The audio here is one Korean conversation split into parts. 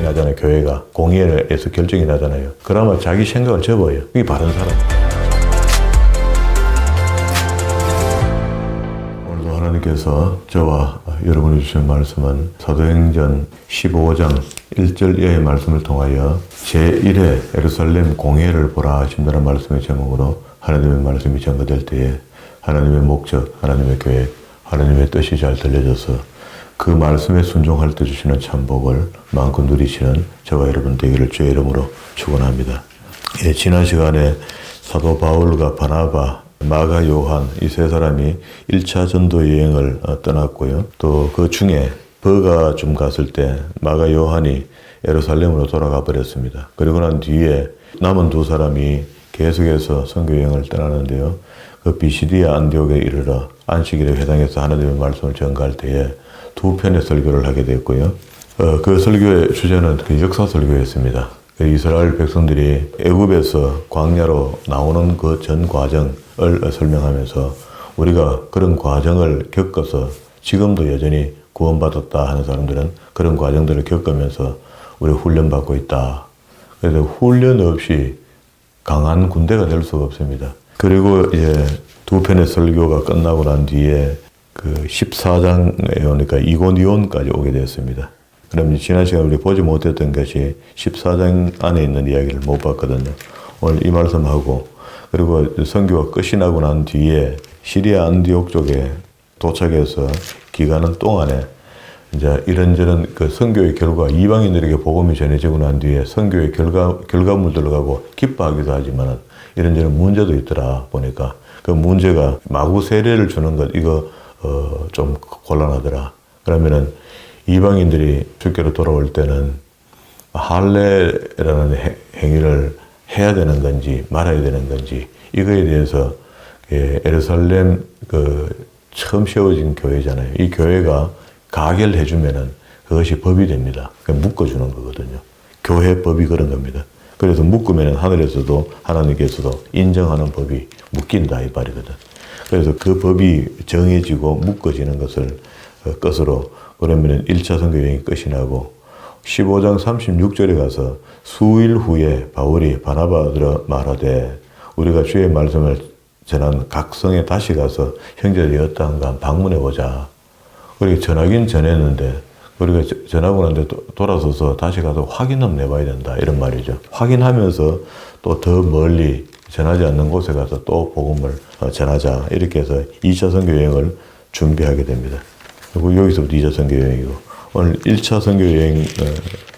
나잖아요. 교회가 공의회에서 결정이 나잖아요. 그러면 자기 생각을 접어요. 그게 바른 사람. 오늘도 하나님께서 저와 여러분이 주신 말씀은 사도행전 15장 1절 이하의 말씀을 통하여 제1회 예루살렘 공회를 보라 하신다는 말씀의 제목으로 하나님의 말씀이 전가될 때에 하나님의 목적, 하나님의 계획, 하나님의 뜻이 잘 들려져서 그 말씀에 순종할 때 주시는 참복을 마음껏 누리시는 저와 여러분 되기를 주의 이름으로 축원합니다. 지난 시간에 사도 바울과 바나바, 마가, 요한 이 세 사람이 1차 전도 여행을 떠났고요. 또 그 중에 버가 좀 갔을 때 마가, 요한이 예루살렘으로 돌아가 버렸습니다. 그리고 난 뒤에 남은 두 사람이 계속해서 선교 여행을 떠나는데요. 그 비시디아 안디옥에 이르러 안식일에 회당에서 하나님의 말씀을 전가할 때에 두 편의 설교를 하게 됐고요. 그 설교의 주제는 그 역사 설교였습니다. 이스라엘 백성들이 애굽에서 광야로 나오는 그 전 과정을 설명하면서 우리가 그런 과정을 겪어서 지금도 여전히 구원받았다 하는 사람들은 그런 과정들을 겪으면서 우리 훈련받고 있다. 그래서 훈련 없이 강한 군대가 될 수가 없습니다. 그리고 이제 두 편의 설교가 끝나고 난 뒤에 그 14장에 오니까 이고니온까지 오게 되었습니다. 그럼 지난 시간에 우리 보지 못했던 것이 14장 안에 있는 이야기를 못 봤거든요. 오늘 이 말씀하고 그리고 선교가 끝이 나고 난 뒤에 시리아 안디옥 쪽에 도착해서 기간은 동안에 이제 이런저런 그 선교의 결과 이방인들에게 복음이 전해지고 난 뒤에 선교의 결과물들을 가고 기뻐하기도 하지만 이런저런 문제도 있더라 보니까 그 문제가 마구 세례를 주는 것 이거 좀 곤란하더라. 그러면은 이방인들이 주께로 돌아올 때는 할례라는 행위를 해야 되는 건지 말아야 되는 건지 이거에 대해서 예루살렘 그 처음 세워진 교회잖아요. 이 교회가 가결해 주면은 그것이 법이 됩니다. 묶어주는 거거든요. 교회 법이 그런 겁니다. 그래서 묶으면 하늘에서도 하나님께서도 인정하는 법이 묶인다 이 말이거든. 그래서 그 법이 정해지고 묶어지는 것으로 그러면 1차 선교 여행이 끝이 나고 15장 36절에 가서 수일 후에 바울이 바나바들어 말하되 우리가 주의 말씀을 전한 각 성에 다시 가서 형제들이 어떠한가 방문해 보자. 그렇게 전하긴 전했는데 우리가 전하고 난 뒤에 돌아서서 다시 가서 확인 한번 해봐야 된다 이런 말이죠. 확인하면서 또 더 멀리 전하지 않는 곳에 가서 또 복음을 전하자 이렇게 해서 2차 선교 여행을 준비하게 됩니다. 그리고 여기서부터 2차 선교 여행이고 오늘 1차 선교 여행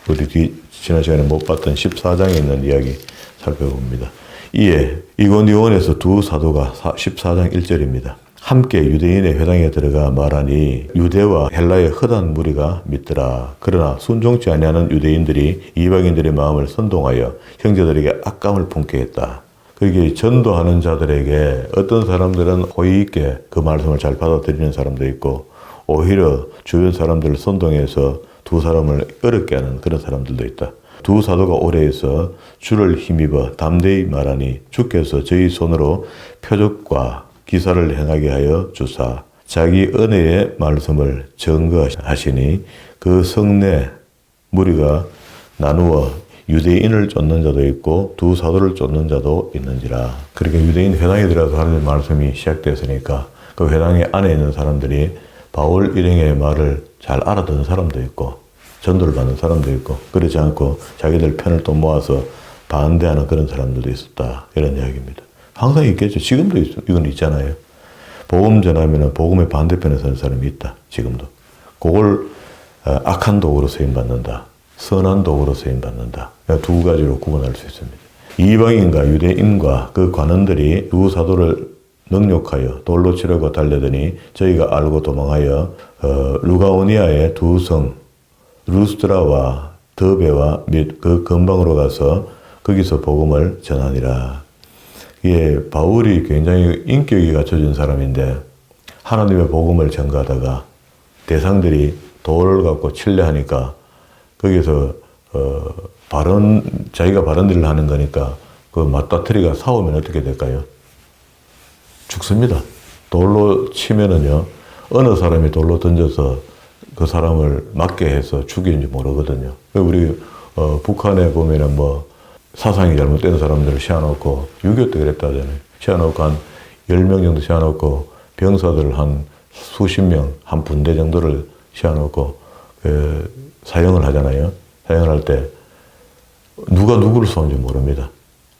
우리 지난 시간에 못 봤던 14장에 있는 이야기 살펴봅니다. 이에 이고니온에서 두 사도가 14장 1절입니다. 함께 유대인의 회당에 들어가 말하니 유대와 헬라의 헛한 무리가 믿더라. 그러나 순종치 아니하는 유대인들이 이방인들의 마음을 선동하여 형제들에게 악감을 품게 했다. 그렇게 전도하는 자들에게 어떤 사람들은 호의 있게 그 말씀을 잘 받아들이는 사람도 있고 오히려 주변 사람들을 선동해서 두 사람을 어렵게 하는 그런 사람들도 있다. 두 사도가 오래 있어 주를 힘입어 담대히 말하니 주께서 저희 손으로 표적과 기사를 행하게 하여 주사 자기 은혜의 말씀을 증거하시니 그 성내 무리가 나누어 유대인을 쫓는 자도 있고 두 사도를 쫓는 자도 있는지라. 그렇게 유대인 회당에 들어가서 하는 말씀이 시작됐으니까 그 회당에 안에 있는 사람들이 바울 일행의 말을 잘 알아듣는 사람도 있고 전도를 받는 사람도 있고 그렇지 않고 자기들 편을 또 모아서 반대하는 그런 사람들도 있었다. 이런 이야기입니다. 항상 있겠죠. 지금도 이건 있잖아요. 복음 전하면 복음의 반대편에 서는 사람이 있다. 지금도. 그걸 악한 도구로 쓰임받는다. 선한 도구로 쓰임받는다. 두 가지로 구분할 수 있습니다. 이방인과 유대인과 그 관원들이 두 사도를 능욕하여 돌로 치려고 달려더니 저희가 알고 도망하여 루가오니아의 두 성 루스드라와 더베와 및 그 근방으로 가서 거기서 복음을 전하니라. 이게 바울이 굉장히 인격이 갖춰진 사람인데 하나님의 복음을 전가하다가 대상들이 돌을 갖고 칠려 하니까 거기서 자기가 바른 일을 하는 거니까 그 맞다트리가 싸우면 어떻게 될까요? 죽습니다. 돌로 치면은요, 어느 사람이 돌로 던져서 그 사람을 맞게 해서 죽이는지 모르거든요. 우리 북한에 보면은 뭐 사상이 잘못된 사람들을 세워놓고 6.25 때 그랬다잖아요. 세워놓고 한 10명 정도 세워놓고 병사들 한 수십 명, 한 분대 정도를 세워놓고 사형을 하잖아요. 사형을 할 때 누가 누구를 쏘는지 모릅니다.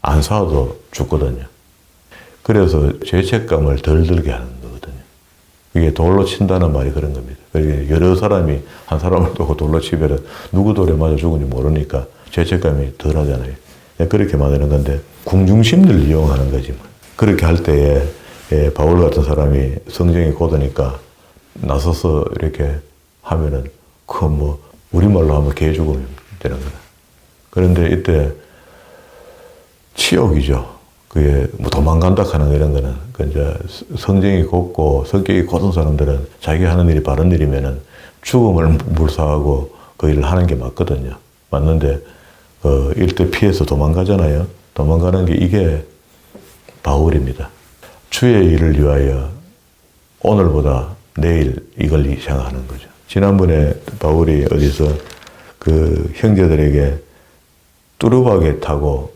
안 쏴도 죽거든요. 그래서 죄책감을 덜 들게 하는 거거든요. 이게 돌로 친다는 말이 그런 겁니다. 여러 사람이 한 사람을 두고 돌로 치면 누구 돌에 맞아 죽은지 모르니까 죄책감이 덜 하잖아요. 그렇게 만드는 건데 궁중심리를 이용하는 거지 뭐. 그렇게 할 때에 바울 같은 사람이 성정이 곧으니까 나서서 이렇게 하면은 그 뭐 우리말로 하면 개죽음이 되는 거다. 그런데 이때 치욕이죠. 그게 뭐 도망간다 하는 이런 거는 그 이제 성정이 곧고 성격이 곧은 사람들은 자기 하는 일이 바른 일이면은 죽음을 물사하고 그 일을 하는 게 맞거든요. 맞는데 이때 피해서 도망가잖아요. 도망가는 게 이게 바울입니다. 주의 일을 위하여 오늘보다 내일 이걸 생각하는 거죠. 지난번에 바울이 어디서 그 형제들에게 뚜루박에 타고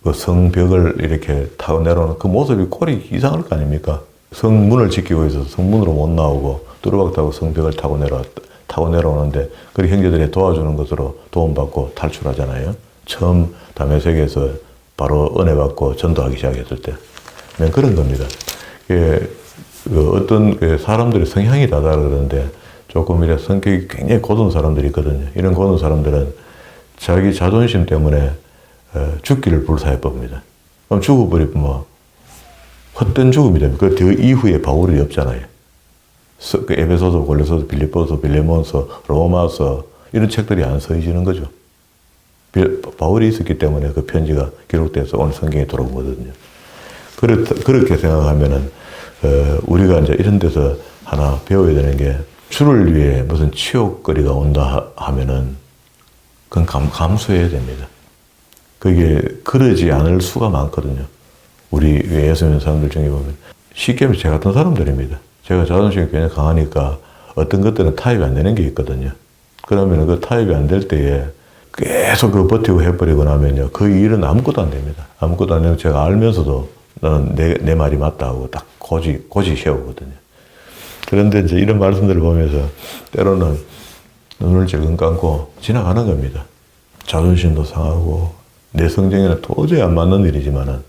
그 성벽을 이렇게 타고 내려오는 그 모습이 꼴이 이상할 거 아닙니까? 성문을 지키고 있어서 성문으로 못 나오고 뚜루박 타고 성벽을 타고 내려오는데 그 형제들이 도와주는 것으로 도움받고 탈출하잖아요. 처음 다메섹에서 바로 은혜 받고 전도하기 시작했을 때 그런 겁니다. 어떤 사람들의 성향이 다 다르는데 조금 이래 성격이 굉장히 고든 사람들이 있거든요. 이런 고든 사람들은 자기 자존심 때문에 죽기를 불사해 봅니다. 그럼 죽어버리면 뭐 헛된 죽음이 됩니다. 그 이후에 바울이 없잖아요. 그 에베소서, 골로새서, 빌립보서, 빌레몬서, 로마서 이런 책들이 안 써지는 거죠. 바울이 있었기 때문에 그 편지가 기록돼서 오늘 성경에 들어온 거거든요. 그렇게 생각하면은 우리가 이제 이런 데서 하나 배워야 되는 게 주를 위해 무슨 치욕거리가 온다 하면은 그건 감수해야 됩니다. 그게 그러지 않을 수가 많거든요. 우리 예수 믿는 사람들 중에 보면 쉽게 제 같은 사람들입니다. 제가 자존심이 굉장히 강하니까 어떤 것들은 타협이 안 되는 게 있거든요. 그러면 그 타협이 안 될 때에 계속 그 버티고 해버리고 나면요. 그 일은 아무것도 안 됩니다. 아무것도 안 되고 제가 알면서도 나는 내 말이 맞다 하고 딱 고지 세우거든요. 그런데 이제 이런 말씀들을 보면서 때로는 눈을 질끈 감고 지나가는 겁니다. 자존심도 상하고 내 성정에는 도저히 안 맞는 일이지만은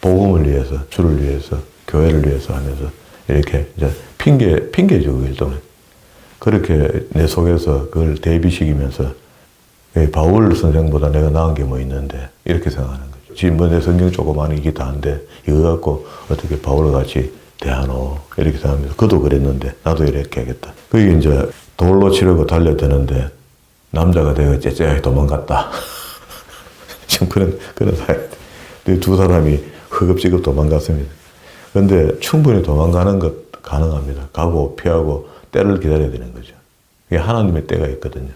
복음을 위해서, 주를 위해서, 교회를 위해서 하면서 이렇게 이제 핑계죠, 일종은. 그렇게 내 속에서 그걸 대비시키면서 바울 선생보다 내가 나은 게 뭐 있는데 이렇게 생각하는 거죠. 지금 뭐 내 성경 조그마한 이게 다인데 이거 갖고 어떻게 바울과 같이 대하노 이렇게 생각하면서 그도 그랬는데 나도 이렇게 하겠다. 그게 이제 돌로 치려고 달려드는데 남자가 되어 째째하게 도망갔다. 지금 그런 사이. 두 사람이 허겁지겁 도망갔습니다. 그런데 충분히 도망가는 것 가능합니다. 가고 피하고 때를 기다려야 되는 거죠. 이게 하나님의 때가 있거든요.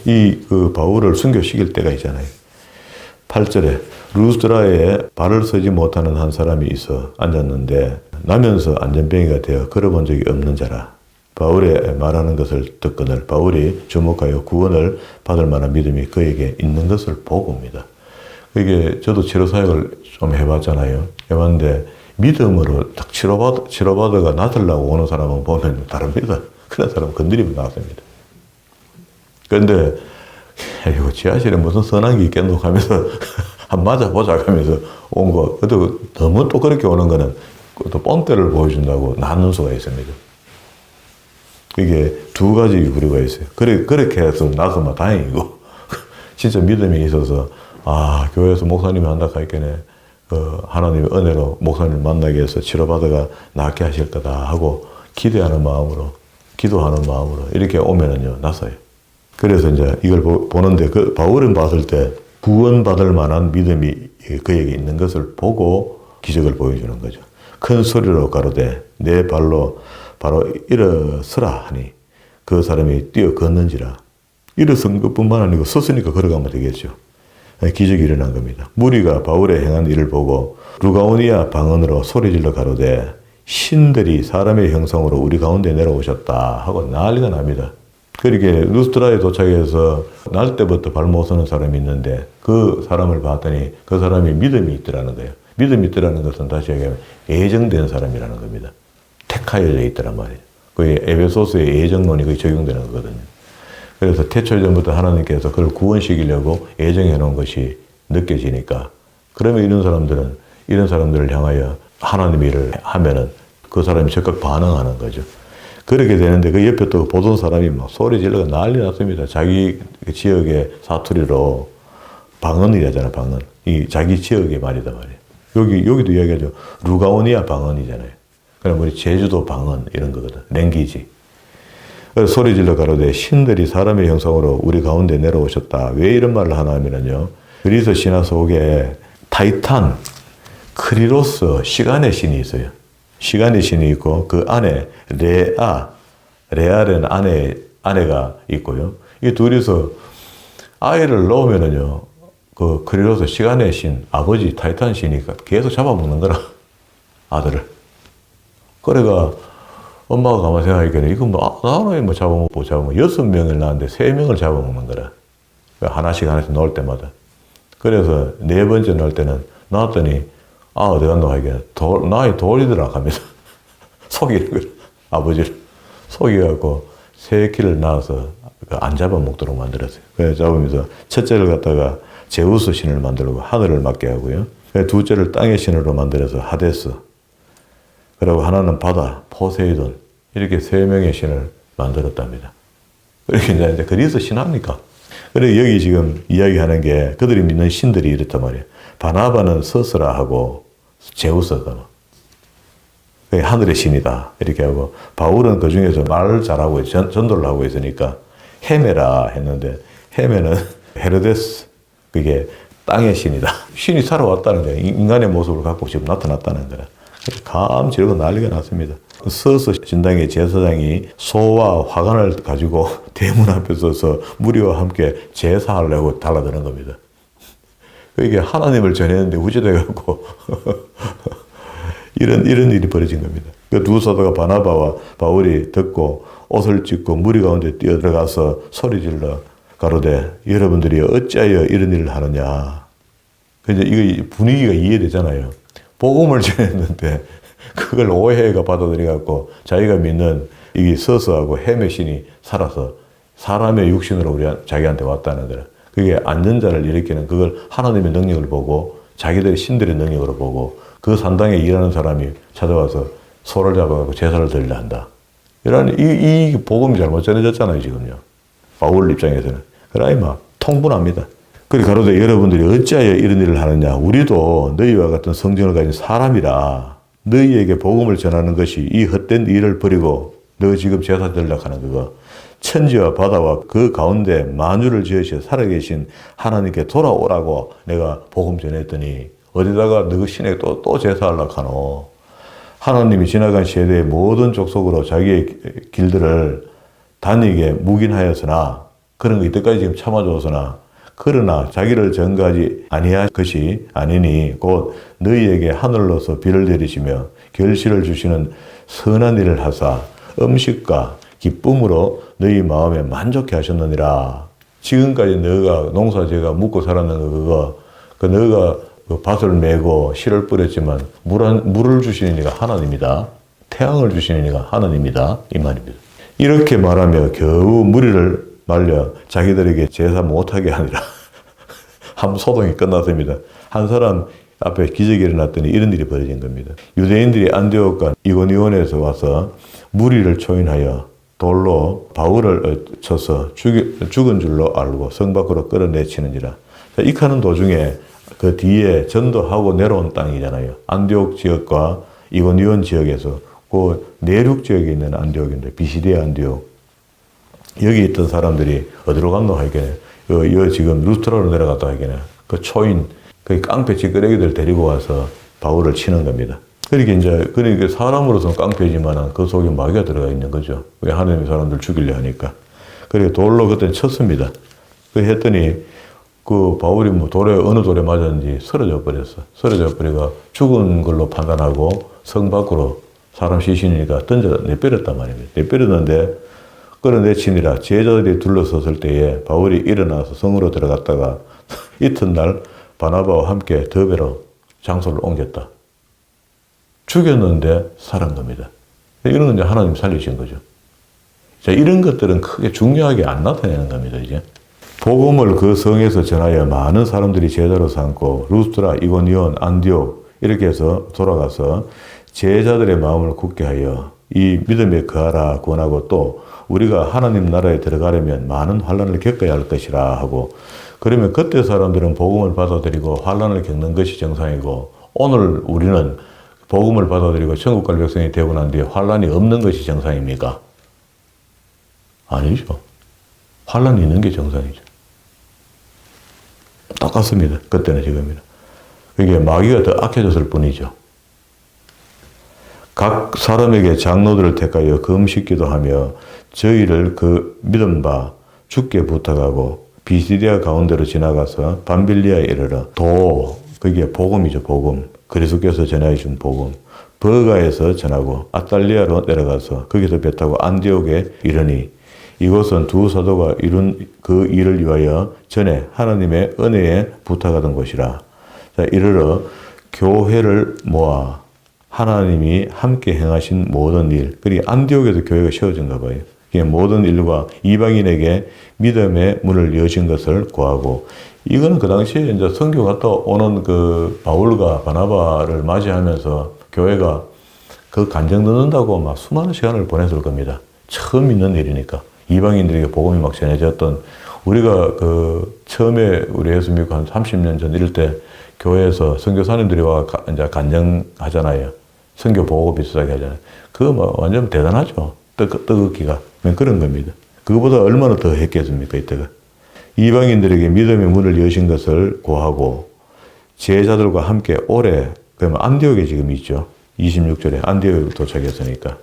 그 바울을 순교시킬 때가 있잖아요. 8절에 루스드라에 발을 서지 못하는 한 사람이 있어 앉았는데 나면서 안전병이가 되어 걸어본 적이 없는 자라. 바울의 말하는 것을 듣거늘 바울이 주목하여 구원을 받을 만한 믿음이 그에게 있는 것을 보고입니다. 이게 저도 치료사역을 좀 해봤잖아요. 해봤는데 믿음으로 딱 치료받아가 낫으려고 오는 사람은 보면 다릅니다. 그런 사람은 건드리면 나왔습니다. 그런데 이거 지하실에 무슨 선한 게 있겠노 하면서 한 맞아보자 하면서 온 거. 그래도 너무 또 그렇게 오는 거는 또 뻔때를 보여준다고 낫는 수가 있습니다. 이게 두 가지 부류가 있어요. 그렇게 해서 나서면 다행이고 진짜 믿음이 있어서 교회에서 목사님이 한다 하겠네. 하나님의 은혜로 목사님을 만나게 해서 치료받아가 낫게 하실 거다 하고 기도하는 마음으로 이렇게 오면은요, 낫어요. 그래서 이제 이걸 보는데 그 바울은 봤을 때 구원받을 만한 믿음이 그에게 있는 것을 보고 기적을 보여주는 거죠. 큰 소리로 가로되 내 발로 바로 일어서라 하니 그 사람이 뛰어 걷는지라. 일어선 것뿐만 아니고 섰으니까 걸어가면 되겠죠. 기적이 일어난 겁니다. 무리가 바울의 행한 일을 보고 루가오니아 방언으로 소리질러 가로되 신들이 사람의 형상으로 우리 가운데 내려오셨다 하고 난리가 납니다. 그렇게 루스트라에 도착해서 날 때부터 발 못 서는 사람이 있는데 그 사람을 봤더니 그 사람이 믿음이 있더라는 거예요. 믿음이 있더라는 것은 다시 얘기하면 예정된 사람이라는 겁니다. 택하여져 있더란 말이에요. 그 에베소서의 예정론이 거의 적용되는 거거든요. 그래서 태초전부터 하나님께서 그걸 구원시키려고 예정해 놓은 것이 느껴지니까 그러면 이런 사람들을 향하여 하나님의 일을 하면은 그 사람이 적극 반응하는 거죠. 그렇게 되는데 그 옆에 또 보던 사람이 막 소리 질러가 난리 났습니다. 자기 지역의 사투리로 방언이라잖아, 방언. 이 자기 지역의 말이다 말이에요. 여기도 이야기하죠. 루가오니아 방언이잖아요. 그럼 우리 제주도 방언 이런 거거든. 랭귀지. 그래서 소리 질러 가로되 신들이 사람의 형상으로 우리 가운데 내려오셨다. 왜 이런 말을 하나 하면요. 그리스 신화 속에 타이탄, 크리로스, 시간의 신이 있어요. 시간의 신이 있고 그 안에 레아라는 아내가 있고요. 이 둘이서 아이를 낳으면은요, 그 크리로스 시간의 신, 아버지 타이탄 신이 계속 잡아먹는 거라, 아들을. 그래가 엄마가 가만 생각하니까 이거 나는 잡아먹고 6명을 낳았는데 3명을 잡아먹는 거라. 하나씩 넣을 때마다. 그래서 4번째 넣을 때는 낳았더니 어디 갔노 하기에 나이 돌리더라 하면서 속이는 거야. 아버지를 속여갖고 3키를 낳아서 안 잡아먹도록 만들었어요. 그래서 잡으면서 첫째를 갖다가 제우스 신을 만들고 하늘을 맡게 하고요. 둘째를 땅의 신으로 만들어서 하데스. 그리고 하나는 바다, 포세이돈. 이렇게 3명의 신을 만들었답니다. 그렇게 이제 그리스 신합니까? 그래 여기 지금 이야기하는 게 그들이 믿는 신들이 이렇단 말이에요. 바나바는 서스라 하고 제우스다. 하늘의 신이다. 이렇게 하고 바울은 그 중에서 말을 잘하고 전도를 하고 있으니까 헤메라 했는데 헤메는 헤로데스. 그게 땅의 신이다. 신이 살아왔다는 거예요. 인간의 모습을 갖고 지금 나타났다는 거라. 감지르고 난리가 났습니다. 서서 신당의 제사장이 소와 화관을 가지고 대문 앞에 서서 무리와 함께 제사하려고 달라드는 겁니다. 이게 하나님을 전했는데 우제돼갖고 이런 일이 벌어진 겁니다. 그 두 사도가 바나바와 바울이 듣고 옷을 찢고 무리 가운데 뛰어들어가서 소리질러 가로되 여러분들이 어찌하여 이런 일을 하느냐. 이제 이거 분위기가 이해되잖아요. 복음을 전했는데 그걸 오해가 받아들여갖고 자기가 믿는 이 서서하고 헤메 신이 살아서 사람의 육신으로 자기한테 왔다는 거라. 그게 안전자를 일으키는 그걸 하나님의 능력을 보고 자기들의 신들의 능력으로 보고 그 산당에 일하는 사람이 찾아와서 소를 잡아갖고 제사를 드리려 한다. 이런 이 복음이 잘못 전해졌잖아요, 지금요. 바울 입장에서는. 그러니 막 통분합니다. 그리고 가로되 여러분들이 어찌하여 이런 일을 하느냐. 우리도 너희와 같은 성정을 가진 사람이라 너희에게 복음을 전하는 것이 이 헛된 일을 버리고 너 지금 제사 드리려고 하는 그거 천지와 바다와 그 가운데 만유를 지으셔 살아계신 하나님께 돌아오라고 내가 복음 전했더니 어디다가 너 신에게 또 제사하려고 하노. 하나님이 지나간 세대의 모든 족속으로 자기의 길들을 다니게 묵인하였으나 그런 거 이때까지 지금 참아주었으나 그러나 자기를 전가하지 아니할 것이 아니니 곧 너희에게 하늘로서 비를 내리시며 결실을 주시는 선한 일을 하사 음식과 기쁨으로 너희 마음에 만족해 하셨느니라. 지금까지 너가 농사지어가 묵고 살았는 그거 너가 그 밭을 메고 씨를 뿌렸지만 물을 주시는 이가 하나님이다. 태양을 주시는 이가 하나님이다. 이 말입니다. 이렇게 말하며 겨우 무리를 말려 자기들에게 제사 못하게 하니라. 한 소동이 끝났습니다. 한 사람 앞에 기적이 일어났더니 이런 일이 벌어진 겁니다. 유대인들이 안디옥과 이고니온에서 와서 무리를 초인하여 돌로 바울을 쳐서 죽은 줄로 알고 성 밖으로 끌어내치는지라. 이 가는 도중에 그 뒤에 전도하고 내려온 땅이잖아요. 안디옥 지역과 이고니온 지역에서 그 내륙 지역에 있는 안디옥인데 비시디아 안디옥. 여기 있던 사람들이 어디로 갔노 하기에는 지금 루스트라로 내려갔다 하기에는 그 초인 그 깡패 찌끄레기들 데리고 와서 바울을 치는 겁니다. 그러니까 사람으로서는 깡패지만 그 속에 마귀가 들어가 있는 거죠. 왜 하나님의 사람들 죽이려 하니까. 그리고 돌로 그때 쳤습니다. 그 했더니 그 바울이 어느 돌에 맞았는지 쓰러져 버렸어. 쓰러져 버리고 죽은 걸로 판단하고 성 밖으로 사람 시신이니까 내버렸단 말입니다. 내버렸는데 끌어내치니라. 제자들이 둘러섰을 때에 바울이 일어나서 성으로 들어갔다가 이튿날 바나바와 함께 더베로 장소를 옮겼다. 죽였는데 살은 겁니다. 이런 건 이제 하나님 살리신 거죠. 자, 이런 것들은 크게 중요하게 안 나타내는 겁니다, 이제. 복음을 그 성에서 전하여 많은 사람들이 제자로 삼고 루스트라, 이고니온, 안디옥 이렇게 해서 돌아가서 제자들의 마음을 굳게 하여 이 믿음에 거하라 권하고 또 우리가 하나님 나라에 들어가려면 많은 환난을 겪어야 할 것이라 하고 그러면 그때 사람들은 복음을 받아들이고 환난을 겪는 것이 정상이고 오늘 우리는 복음을 받아들이고 천국 갈 백성이 되고 난 뒤에 환난이 없는 것이 정상입니까? 아니죠. 환난이 있는 게 정상이죠. 똑같습니다. 그때는 지금이나. 이게 마귀가 더 악해졌을 뿐이죠. 각 사람에게 장로들을 택하여 금식기도 하며 저희를 그 믿음 바 주께 부탁하고 비시디아 가운데로 지나가서 밤빌리아에 이르러 그게 복음이죠. 복음. 그리스도께서 전하여 준 복음. 버가에서 전하고 아탈리아로 내려가서 거기서 배 타고 안디옥에 이르니 이곳은 두 사도가 이룬 그 일을 위하여 전에 하나님의 은혜에 부탁하던 곳이라. 자, 이르러 교회를 모아 하나님이 함께 행하신 모든 일. 그리고 안디옥에도 교회가 세워진가 봐요. 모든 일과 이방인에게 믿음의 문을 여신 것을 구하고 이거는 그 당시에 이제 선교 갔다 오는 그 바울과 바나바를 맞이하면서 교회가 그 간증 듣는다고 막 수많은 시간을 보냈을 겁니다. 처음 있는 일이니까. 이방인들에게 복음이 막 전해졌던 우리가 그 처음에 우리 예수 믿고 한 30년 전 이럴 때 교회에서 선교사님들이 와 이제 간증하잖아요. 선교 보고 비슷하게 하잖아요. 그거 뭐 완전 대단하죠. 뜨겁기가. 그런 겁니다. 그거보다 얼마나 더 했겠습니까, 이때가. 이방인들에게 믿음의 문을 여신 것을 구하고 제자들과 함께 오래, 그러면 안디옥에 지금 있죠. 26절에 안디옥에 도착했으니까.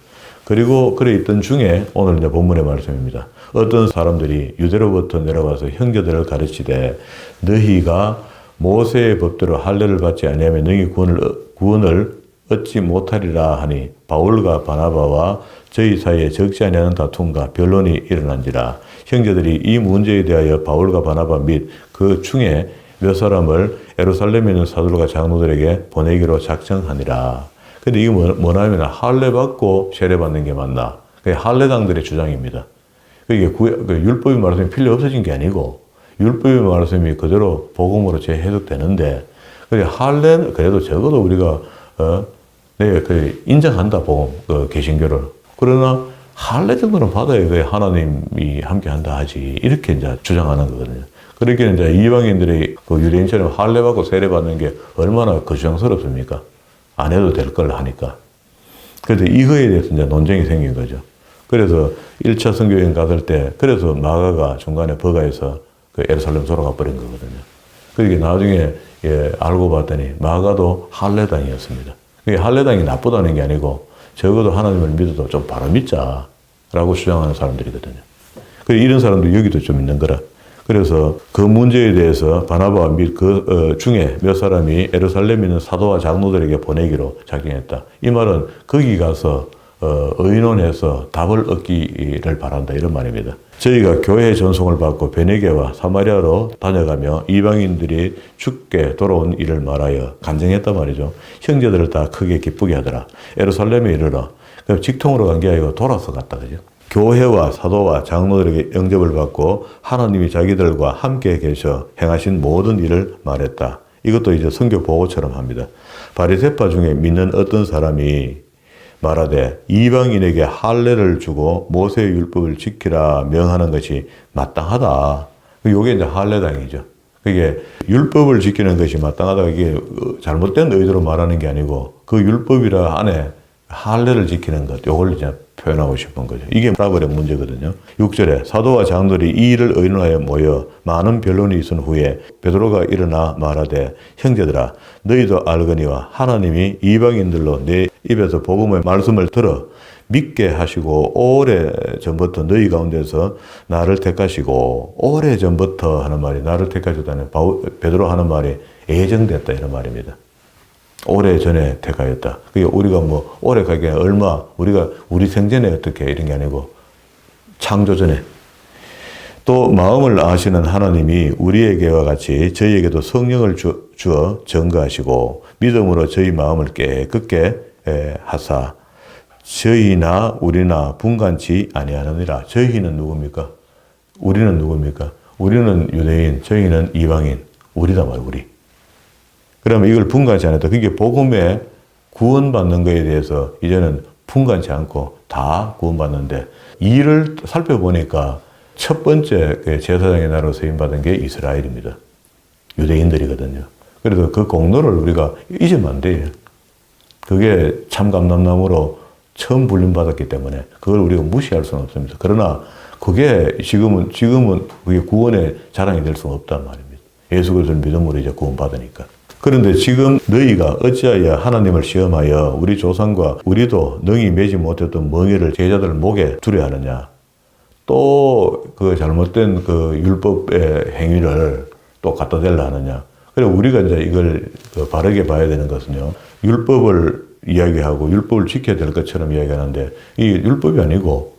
그리고 그래 있던 중에 오늘 이제 본문의 말씀입니다. 어떤 사람들이 유대로부터 내려와서 형제들을 가르치되 너희가 모세의 법대로 할례를 받지 아니하면 너희 구원을 얻지 못하리라 하니 바울과 바나바와 저희 사이에 적지 아니하는 다툼과 변론이 일어난지라. 형제들이 이 문제에 대하여 바울과 바나바 및 그 중에 몇 사람을 예루살렘에 있는 사도들과 장로들에게 보내기로 작정하니라. 근데 이게 뭐냐면 할례 받고 세례 받는 게 맞나? 그게 할례당들의 주장입니다. 그게 율법의 말씀이 필요 없어진 게 아니고 율법의 말씀이 그대로 복음으로 재해석되는데 할례는 그래도 적어도 우리가 인정한다 복음 그 개신교를. 그러나 할례 정도는 받아야 돼 하나님이 함께한다 하지 이렇게 이제 주장하는 거거든요. 그렇게 이제 이방인들이 그 유대인처럼 할례 받고 세례 받는 게 얼마나 거추장스럽습니까? 안 해도 될 걸 하니까. 그래서 이거에 대해서 이제 논쟁이 생긴 거죠. 그래서 1차 선교여행 갔을 때, 그래서 마가가 중간에 버가에서 그 예루살렘소로 가버린 거거든요. 그게 나중에 알고 봤더니 마가도 할례당이었습니다. 그게 할례당이 나쁘다는 게 아니고 적어도 하나님을 믿어도 좀 바로 믿자라고 주장하는 사람들이거든요. 그래서 이런 사람도 여기도 좀 있는 거라. 그래서 그 문제에 대해서 바나바와 및 그 중에 몇 사람이 예루살렘에 있는 사도와 장로들에게 보내기로 작정했다. 이 말은 거기 가서 의논해서 답을 얻기를 바란다 이런 말입니다. 저희가 교회의 전송을 받고 베네게와 사마리아로 다녀가며 이방인들이 죽게 돌아온 일을 말하여 간증했단 말이죠. 형제들을 다 크게 기쁘게 하더라. 예루살렘에 이르러 직통으로 간 게 아니고 돌아서 갔다 그죠. 교회와 사도와 장로들에게 영접을 받고 하나님이 자기들과 함께 계셔 행하신 모든 일을 말했다. 이것도 이제 선교 보고처럼 합니다. 바리새파 중에 믿는 어떤 사람이 말하되 이방인에게 할례를 주고 모세의 율법을 지키라 명하는 것이 마땅하다. 이게 이제 할례당이죠. 그게 율법을 지키는 것이 마땅하다. 이게 잘못된 의도로 말하는 게 아니고 그 율법이라 안에 할례를 지키는 것, 요걸 이제 표현하고 싶은 거죠. 이게 브라벌의 문제거든요. 6절에 사도와 장로들이 이 일을 의논하여 모여 많은 변론이 있은 후에 베드로가 일어나 말하되 형제들아 너희도 알거니와 하나님이 이방인들로 내 입에서 복음의 말씀을 들어 믿게 하시고 오래 전부터 너희 가운데서 나를 택하시고 오래 전부터 하는 말이 나를 택하셨다는 베드로 하는 말이 예정됐다 이런 말입니다. 오래 전에 택하였다. 그게 우리가 뭐 오래 가기에 얼마 우리가 우리 생전에 어떻게 이런 게 아니고 창조 전에. 또 마음을 아시는 하나님이 우리에게와 같이 저희에게도 성령을 주어 증거하시고 믿음으로 저희 마음을 깨끗게 하사 저희나 우리나 분간치 아니하느니라. 저희는 누굽니까? 우리는 누굽니까? 우리는 유대인, 저희는 이방인, 우리다 말이야, 우리. 그러면 이걸 분간치 않았다. 그게 복음에 구원받는 것에 대해서 이제는 분간치 않고 다 구원받는데, 이를 살펴보니까 첫 번째 제사장의 나라로 세임받은 게 이스라엘입니다. 유대인들이거든요. 그래서 그 공로를 우리가 잊으면 안 돼요. 그게 참감람나무로 처음 불림받았기 때문에 그걸 우리가 무시할 수는 없습니다. 그러나 그게 지금은 그게 구원의 자랑이 될 수는 없단 말입니다. 예수 그리스도를 믿음으로 이제 구원받으니까. 그런데 지금 너희가 어찌하여 하나님을 시험하여 우리 조상과 우리도 능히 매지 못했던 멍에를 제자들 목에 두려 하느냐. 또 그 잘못된 그 율법의 행위를 또 갖다 대려 하느냐. 그래 우리가 이제 이걸 바르게 봐야 되는 것은요. 율법을 이야기하고 율법을 지켜야 될 것처럼 이야기하는데 이 율법이 아니고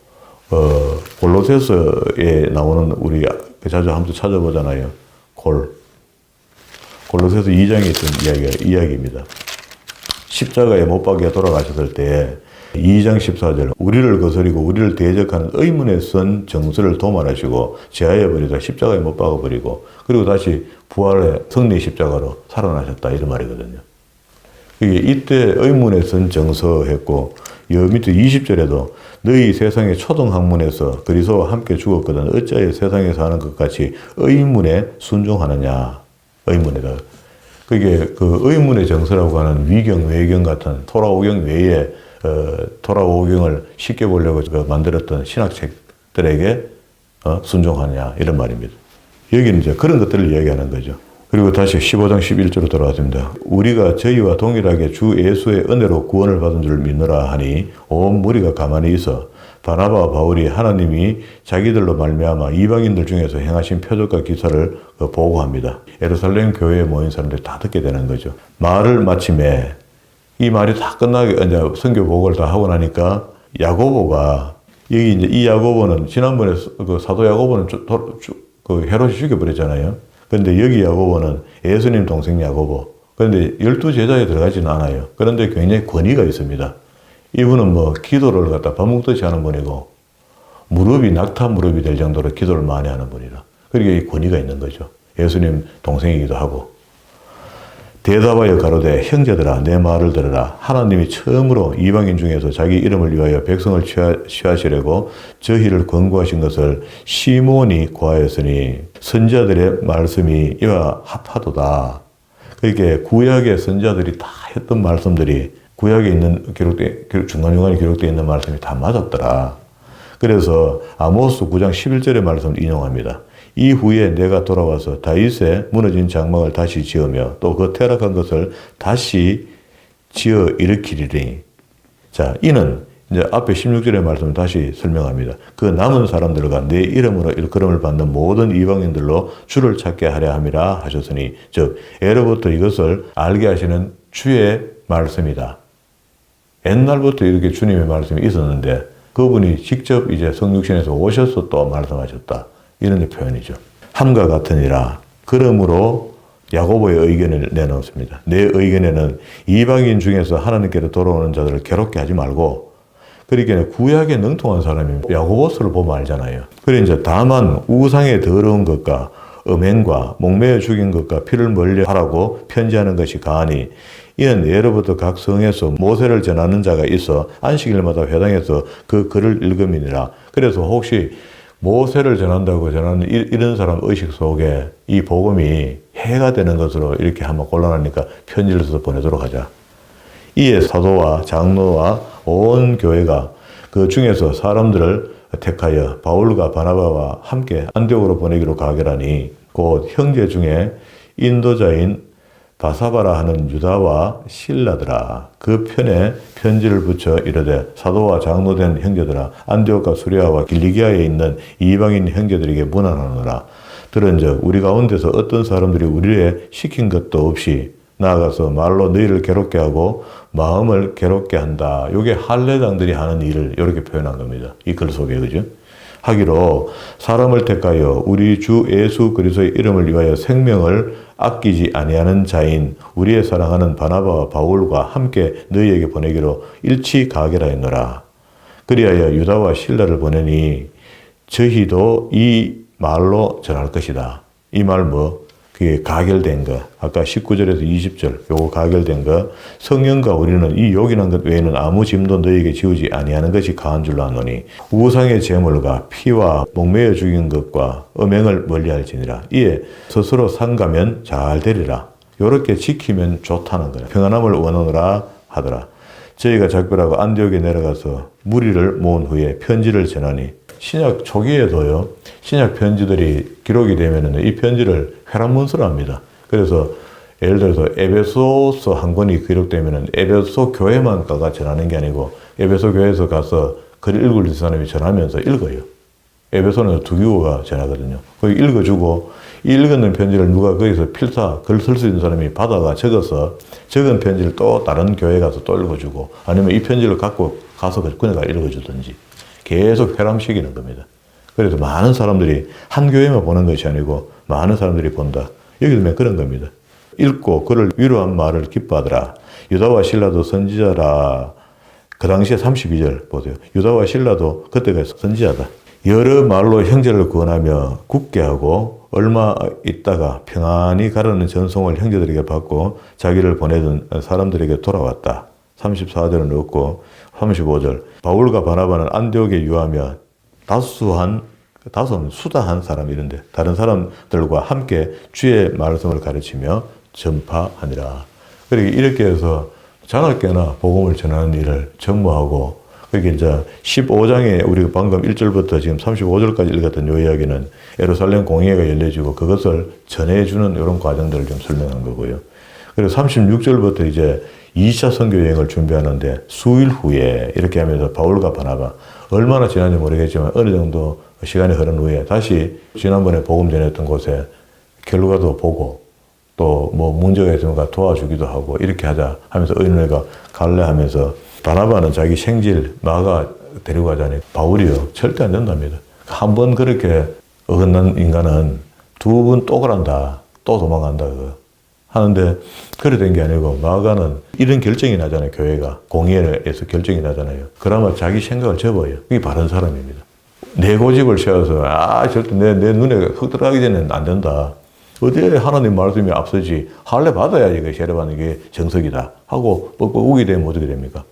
골로새서에 나오는 우리 자주 한번 찾아보잖아요. 골로새서 2장에 있던 이야기입니다. 십자가에 못 박혀 돌아가셨을 때 2장 14절 우리를 거스리고 우리를 대적하는 의문에 선 정서를 도말하시고 제하여 버리다 십자가에 못 박아버리고 그리고 다시 부활의 승리 십자가로 살아나셨다 이런 말이거든요. 이게 이때 의문에 선 정서했고 여 밑에 20절에도 너희 세상의 초등학문에서 그리스도와 함께 죽었거든 어찌하여 세상에 사는 것 같이 의문에 순종하느냐. 의문에다. 그게 그 의문의 정서라고 하는 위경, 외경 같은 토라오경 외에 토라오경을 쉽게 보려고 만들었던 신학책들에게 순종하느냐 이런 말입니다. 여기는 이제 그런 것들을 이야기하는 거죠. 그리고 다시 15장 11절로 돌아왔습니다. 우리가 저희와 동일하게 주 예수의 은혜로 구원을 받은 줄 믿노라 하니 온 무리가 가만히 있어 바나바와 바울이 하나님이 자기들로 말미암아 이방인들 중에서 행하신 표적과 기사를 보고합니다. 예루살렘 교회에 모인 사람들이 다 듣게 되는 거죠. 말을 마침에 이 말이 다 끝나게 이제 선교 보고를 다 하고 나니까 야고보가 여기 이제 이 야고보는 지난번에 그 사도 야고보는 그 헤롯이 죽여버렸잖아요. 그런데 여기 야고보는 예수님 동생 야고보. 그런데 12제자에 들어가지는 않아요. 그런데 굉장히 권위가 있습니다. 이분은 뭐 기도를 갖다 밥 먹듯이 하는 분이고 무릎이 낙타 무릎이 될 정도로 기도를 많이 하는 분이라. 그러니까 이 권위가 있는 거죠. 예수님 동생이기도 하고. 대답하여 가로되 형제들아 내 말을 들으라. 하나님이 처음으로 이방인 중에서 자기 이름을 위하여 백성을 취하시려고 저희를 권고하신 것을 시몬이 고하였으니 선지자들의 말씀이 이와 합하도다. 그러니까 구약의 선지자들이 다 했던 말씀들이 구약에 있는 중간중간에 기록되어 있는 말씀이 다 맞았더라. 그래서 아모스 9장 11절의 말씀을 인용합니다. 이후에 내가 돌아와서 다윗의 무너진 장막을 다시 지으며 또 그 퇴락한 것을 다시 지어 일으키리니. 자, 이는 이제 앞에 16절의 말씀을 다시 설명합니다. 그 남은 사람들과 내 이름으로 일컬음을 받는 모든 이방인들로 주를 찾게 하려 함이라 하셨으니, 즉 예로부터 이것을 알게 하시는 주의 말씀이다. 옛날부터 이렇게 주님의 말씀이 있었는데 그분이 직접 이제 성육신에서 오셔서 또 말씀하셨다. 이런 표현이죠. 함과 같으니라. 그러므로 야고보의 의견을 내놓습니다. 내 의견에는 이방인 중에서 하나님께로 돌아오는 자들을 괴롭게 하지 말고, 그러니까 구약에 능통한 사람이 야고보서를 보면 알잖아요. 그래 이제 다만 우상의 더러운 것과 음행과 목매어 죽인 것과 피를 멀리 하라고 편지하는 것이 가하니 이는 예로부터 각 성에서 모세를 전하는 자가 있어 안식일마다 회당에서 그 글을 읽음이니라. 그래서 혹시 모세를 전한다고 전하는 이런 사람 의식 속에 이 복음이 해가 되는 것으로 이렇게 한번 곤란하니까 편지를 써서 보내도록 하자. 이에 사도와 장로와 온 교회가 그 중에서 사람들을 택하여 바울과 바나바와 함께 안디옥으로 보내기로 가결하니 곧 형제 중에 인도자인 바사바라 하는 유다와 실라더라. 그 편에 편지를 붙여 이르되 사도와 장로된 형제들아 안디옥과 수리아와 길리기아에 있는 이방인 형제들에게 문안하노라. 들은즉 우리 가운데서 어떤 사람들이 우리의 시킨 것도 없이 나아가서 말로 너희를 괴롭게 하고 마음을 괴롭게 한다. 이게 할례당들이 하는 일을 이렇게 표현한 겁니다. 이 글 속에, 그죠? 하기로 사람을 택하여 우리 주 예수 그리스도의 이름을 위하여 생명을 아끼지 아니하는 자인 우리의 사랑하는 바나바와 바울과 함께 너희에게 보내기로 일치 가결하였노라. 그리하여 유다와 실라를 보내니 저희도 이 말로 전할 것이다. 이 말 뭐? 그게 가결된 거. 아까 19절에서 20절 요거 가결된 거. 성령과 우리는 이 요긴한 것 외에는 아무 짐도 너희에게 지우지 아니하는 것이 가한 줄로 아노니 우상의 제물과 피와 목매어 죽인 것과 음행을 멀리할지니라. 이에 스스로 상가면 잘 되리라. 요렇게 지키면 좋다는 거예요. 평안함을 원하노라 하더라. 저희가 작별하고 안디옥에 내려가서 무리를 모은 후에 편지를 전하니 신약 초기에도요, 신약 편지들이 기록이 되면은 이 편지를 회람문서로 합니다. 그래서 예를 들어서 에베소서 한 권이 기록되면은 에베소 교회만 가가 전하는 게 아니고 에베소 교회에서 가서 글 읽을 사람이 전하면서 읽어요. 에베소는 두 교우가 전하거든요. 거기 읽어주고 이 읽는 편지를 누가 거기서 필사 글 쓸 수 있는 사람이 받아가 적어서 적은 편지를 또 다른 교회 가서 또 읽어주고 아니면 이 편지를 갖고 가서 그녀가 읽어주든지 계속 회람시키는 겁니다. 그래서 많은 사람들이 한 교회만 보는 것이 아니고 많은 사람들이 본다. 여기 보면 그런 겁니다. 읽고 그를 위로한 말을 기뻐하더라. 유다와 실라도 선지자라. 그 당시에 32절 보세요. 유다와 실라도 그때가 선지자다. 여러 말로 형제를 구원하며 굳게 하고 얼마 있다가 평안히 가라는 전송을 형제들에게 받고 자기를 보내던 사람들에게 돌아왔다. 34절은 없고 35절 바울과 바나바는 안디옥에 유하며 다수는 수다한 사람 이런데 다른 사람들과 함께 주의 말씀을 가르치며 전파하니라. 그러니까 이렇게 해서 장학계나 복음을 전하는 일을 전무하고 그게 이제 15장에 우리가 방금 1절부터 지금 35절까지 읽었던 요 이야기는 예루살렘 공회가 열려지고 그것을 전해주는 이런 과정들을 좀 설명한 거고요. 그리고 36절부터 이제 2차 선교 여행을 준비하는데 수일 후에 이렇게 하면서 바울과 바나바 얼마나 지난지 모르겠지만 어느 정도 시간이 흐른 후에 다시 지난번에 복음 전했던 곳에 결과도 보고 또 뭐 문제가 있으면 도와주기도 하고 이렇게 하자 하면서 의논회가 갈래 하면서 바나바는 자기 생질 마가 데리고 가자니 바울이요 절대 안 된답니다. 한 번 그렇게 어긋난 인간은 두 번 또 그런다 또 도망간다 하는데 그래 된 게 아니고 마가는 이런 결정이 나잖아요. 교회가 공의회에서 결정이 나잖아요. 그러면 자기 생각을 접어요. 이게 바른 사람입니다. 내 고집을 세워서 절대 내 눈에 흙 들어가기 전에는 안 된다. 어디에 하나님 말씀이 앞서지 할례 받아야지 이게 세례받는 게 정석이다 하고 뻑뻑우게 되면 어떻게 됩니까?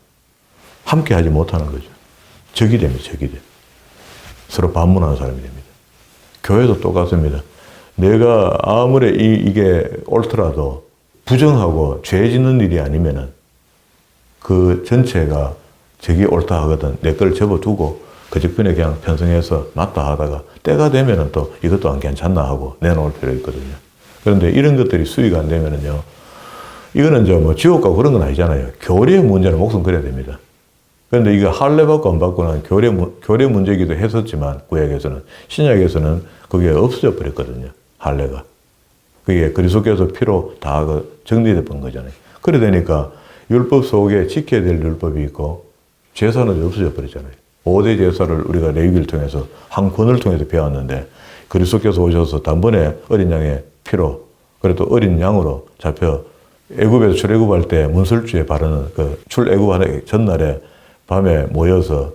함께 하지 못하는 거죠. 적이 됩니다. 적이 돼. 서로 반문하는 사람이 됩니다. 교회도 똑같습니다. 내가 아무리 이게 옳더라도 부정하고 죄 짓는 일이 아니면은 그 전체가 저기 옳다 하거든. 내 걸 접어두고 그 직분에 그냥 편성해서 맞다 하다가 때가 되면은 또 이것도 안 괜찮나 하고 내놓을 필요 있거든요. 그런데 이런 것들이 수위가 안 되면은요, 이거는 뭐 지옥 가고 그런 건 아니잖아요. 교리의 문제는 목숨 걸어야 됩니다. 그런데 이거 할례 받고 안 받고는 교리 문제이기도 했었지만 구약에서는 신약에서는 그게 없어져 버렸거든요. 할례가. 그게 그리스도께서 피로 다 정리돼 본 거잖아요. 그래 되니까 율법 속에 지켜야 될 율법이 있고 제사는 없어져 버렸잖아요. 5대 제사를 우리가 레위기를 통해서 한 권을 통해서 배웠는데 그리스도께서 오셔서 단번에 어린 양의 피로 그래도 어린 양으로 잡혀 애굽에서 출애굽할 때 문설주에 바르는 그 출애굽하는 전날에 밤에 모여서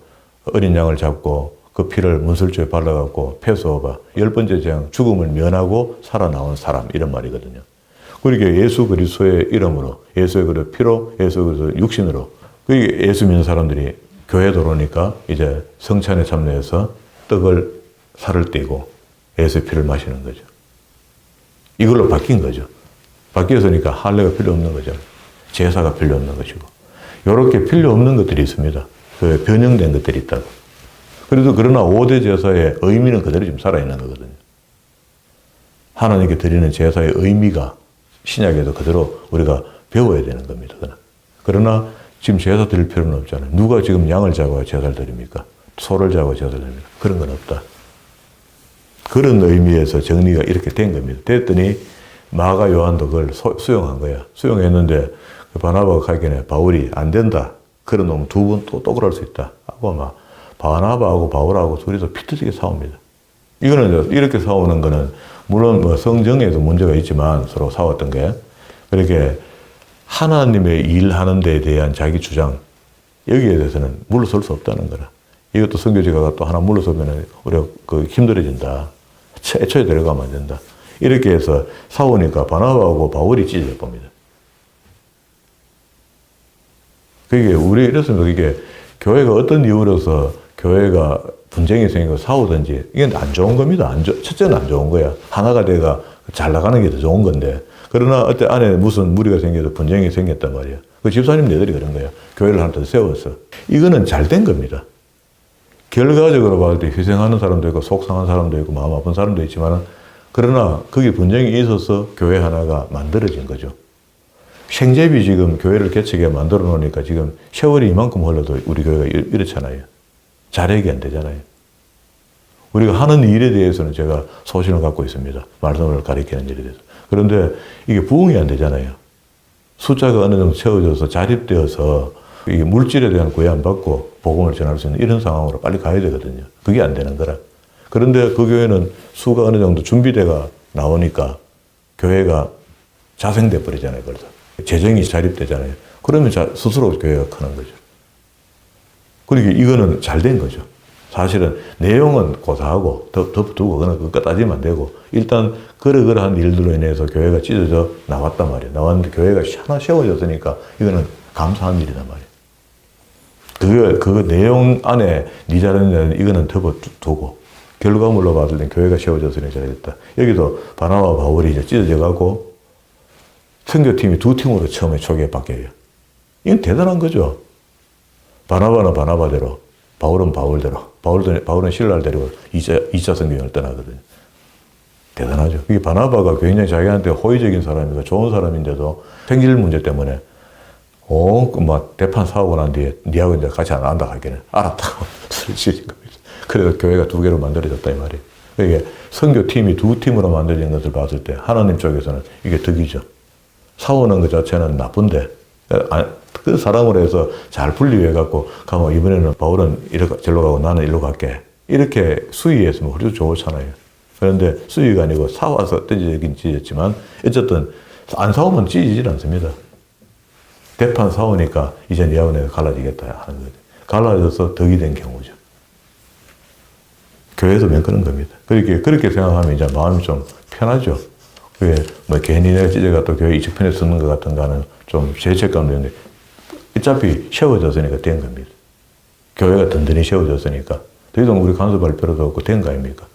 어린 양을 잡고 그 피를 문설주에 발라갖고 패소바 10번째 재앙 죽음을 면하고 살아나온 사람 이런 말이거든요. 그러니까 예수 그리스도의 이름으로 예수의 그 피로 예수 그리스도 육신으로 그게 예수 믿는 사람들이 교회 들어오니까 이제 성찬에 참여해서 떡을 살을 떼고 예수의 피를 마시는 거죠. 이걸로 바뀐 거죠. 바뀌었으니까 할례가 필요 없는 거죠. 제사가 필요 없는 것이고. 이렇게 필요 없는 것들이 있습니다. 그 변형된 것들이 있다고. 그래도 그러나 5대 제사의 의미는 그대로 지금 살아있는 거거든요. 하나님께 드리는 제사의 의미가 신약에도 그대로 우리가 배워야 되는 겁니다. 그러나 지금 제사 드릴 필요는 없잖아요. 누가 지금 양을 잡아야 제사를 드립니까? 소를 잡아야 제사를 드립니까? 그런 건 없다. 그런 의미에서 정리가 이렇게 된 겁니다. 됐더니 마가 요한도 그걸 수용한 거야. 수용했는데 그 바나바가 가기에 바울이 안 된다. 그런 놈 두 번 또 그럴 수 있다. 하고 막 바나바하고 바울하고 둘이서 피터지게 싸웁니다. 이거는 이렇게 싸우는 거는 물론 뭐 성정에도 문제가 있지만 서로 싸웠던 게 그렇게 하나님의 일하는 데에 대한 자기 주장 여기에 대해서는 물러설 수 없다는 거라. 이것도 선교지가 또 하나 물러서면 우리가 그 힘들어진다. 애초에 데려가면 안 된다. 이렇게 해서 싸우니까 바나바하고 바울이 찢어져 봅니다. 그게 우리 이랬으면 이게 교회가 어떤 이유로서 교회가 분쟁이 생기고 싸우든지 이건 안 좋은 겁니다. 첫째는 안 좋은 거야. 하나가 돼가 잘 나가는 게 더 좋은 건데 그러나 어때 안에 무슨 무리가 생겨서 분쟁이 생겼단 말이야. 그 집사님네들이 그런 거야. 교회를 하나 더 세웠어. 이거는 잘 된 겁니다. 결과적으로 봤을 때 희생하는 사람도 있고 속상한 사람도 있고 마음 아픈 사람도 있지만 그러나 거기 분쟁이 있어서 교회 하나가 만들어진 거죠. 생제비 지금 교회를 개척해 만들어 놓으니까 지금 세월이 이만큼 흘러도 우리 교회가 이렇잖아요. 잘하게 안 되잖아요. 우리가 하는 일에 대해서는 제가 소신을 갖고 있습니다. 말씀을 가리키는 일에 대해서. 그런데 이게 부응이 안 되잖아요. 숫자가 어느 정도 채워져서 자립되어서 이게 물질에 대한 구애 안 받고 복음을 전할 수 있는 이런 상황으로 빨리 가야 되거든요. 그게 안 되는 거라. 그런데 그 교회는 수가 어느 정도 준비돼가 나오니까 교회가 자생돼 버리잖아요. 그래서 재정이 자립되잖아요. 그러면 스스로 교회가 크는 거죠. 그러니까 이거는 잘 된 거죠. 사실은 내용은 고사하고 덮두고 그냥 그거 따지면 안 되고 일단 그러한 일들로 인해서 교회가 찢어져 나왔단 말이에요. 나왔는데 교회가 하나 세워졌으니까 이거는 감사한 일이단 말이에요. 그 내용 안에 니 잘했는 이거는 덮어두고 결과물로 봤을 땐 교회가 세워졌으니 잘했다. 여기도 바나바와 바울이 이제 찢어져 가고 선교팀이 두 팀으로 처음에 초기에 바뀌어요. 이건 대단한 거죠. 바나바는 바나바대로, 바울은 바울대로, 바울은 신라를 데리고 2차 선교행을 떠나거든요. 대단하죠. 이게 바나바가 굉장히 자기한테 호의적인 사람이고 좋은 사람인데도 생길 문제 때문에 막 대판 사오고 난 뒤에 니하고 이제 같이 안 한다 하기는 알았다고 쓰러진 겁니다. 그래서 교회가 두 개로 만들어졌다 이 말이에요. 이게 선교팀이 두 팀으로 만들어진 것을 봤을 때 하나님 쪽에서는 이게 덕이죠. 싸우는 것 자체는 나쁜데 그 사람으로 해서 잘 분리해갖고 가면 이번에는 바울은 저리로 가고 나는 이리로 갈게. 이렇게 수위했으면 훨씬 좋잖아요. 그런데 수위가 아니고 싸워서 던지긴 찢었지만 어쨌든 안 싸우면 찢어지질 않습니다. 대판 싸우니까 이제 니하고 내가 갈라지겠다 하는 거죠. 갈라져서 덕이 된 경우죠. 교회에서 맨 그런 겁니다. 그렇게 생각하면 이제 마음이 좀 편하죠. 그게 뭐 괜히 내가 찢어가 또 교회 이쪽 편에 쓰는 것 같은가는 좀 죄책감도 있는데 어차피 세워졌으니까 된 겁니다. 교회가 든든히 세워졌으니까 더 이상 우리 간섭할 필요도 없고 된 거 아닙니까?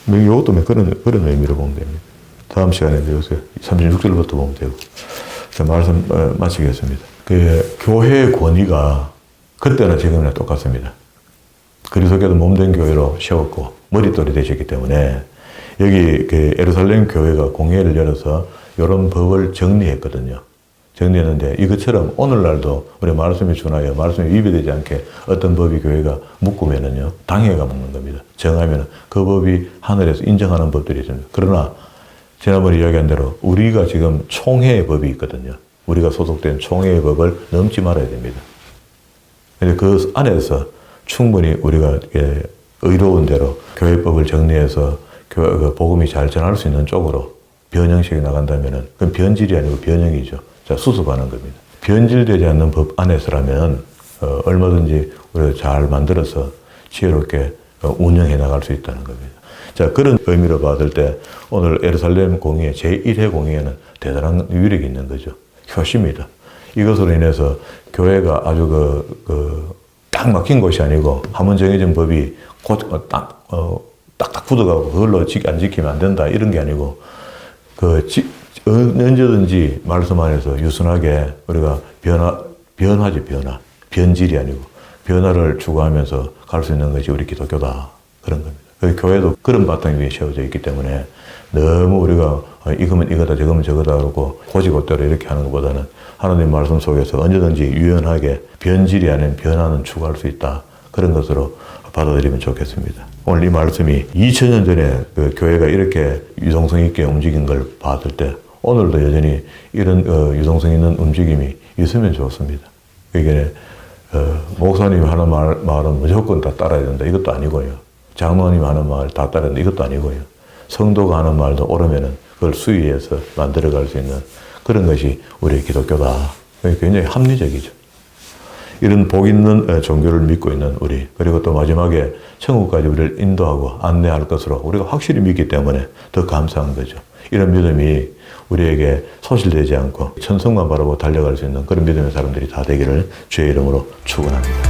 이것도 그런 의미로 보면 됩니다. 다음 시간에 여기서 36절부터 보면 되고 말씀 마치겠습니다. 그 교회의 권위가 그때나 지금이나 똑같습니다. 그리스도께서 몸된 교회로 세웠고 머릿돌이 되셨기 때문에 여기 그 예루살렘 교회가 공회를 열어서 이런 법을 정리했거든요. 정리했는데 이것처럼 오늘날도 우리 말씀에 준하여 말씀에 위배되지 않게 어떤 법이 교회가 묶으면은요 당해가 묶는 겁니다. 정하면은 그 법이 하늘에서 인정하는 법들이 있습니다. 그러나 지난번에 이야기한 대로 우리가 지금 총회의 법이 있거든요. 우리가 소속된 총회의 법을 넘지 말아야 됩니다. 근데 그 안에서 충분히 우리가 의로운 대로 교회법을 정리해서 복음이 잘 전할 수 있는 쪽으로 변형식이 나간다면은 그건 변질이 아니고 변형이죠. 자, 수습하는 겁니다. 변질되지 않는 법 안에서라면 얼마든지 우리가 잘 만들어서 지혜롭게 운영해 나갈 수 있다는 겁니다. 자, 그런 의미로 봤을 때 오늘 예루살렘 공의회 제1회 공의회는 대단한 위력이 있는 거죠. 효심이다. 이것으로 인해서 교회가 아주 딱 막힌 곳이 아니고 한번 정해진 법이 딱딱 굳어가고 그걸로 안 지키면 안 된다 이런 게 아니고 언제든지 말씀 안에서 유순하게 우리가 변화지 변화. 변질이 아니고 변화를 추구하면서 갈 수 있는 것이 우리 기독교다. 그런 겁니다. 교회도 그런 바탕 위에 세워져 있기 때문에 너무 우리가 이거면 이거다 저거면 저거다 그러고 고지고대로 이렇게 하는 것보다는 하나님 말씀 속에서 언제든지 유연하게 변질이 아닌 변화는 추구할 수 있다. 그런 것으로 받아들이면 좋겠습니다. 오늘 이 말씀이 2000년 전에 그 교회가 이렇게 유동성 있게 움직인 걸 봤을 때 오늘도 여전히 이런 유동성 있는 움직임이 있으면 좋습니다. 이게 목사님 하는 말은 무조건 다 따라야 된다. 이것도 아니고요. 장로님 하는 말 다 따라야 된다. 이것도 아니고요. 성도가 하는 말도 옳으면은 그걸 수위해서 만들어갈 수 있는 그런 것이 우리의 기독교다. 굉장히 합리적이죠. 이런 복 있는 종교를 믿고 있는 우리, 그리고 또 마지막에 천국까지 우리를 인도하고 안내할 것으로 우리가 확실히 믿기 때문에 더 감사한 거죠. 이런 믿음이 우리에게 소실되지 않고 천성만 바라보고 달려갈 수 있는 그런 믿음의 사람들이 다 되기를 주의 이름으로 축원합니다.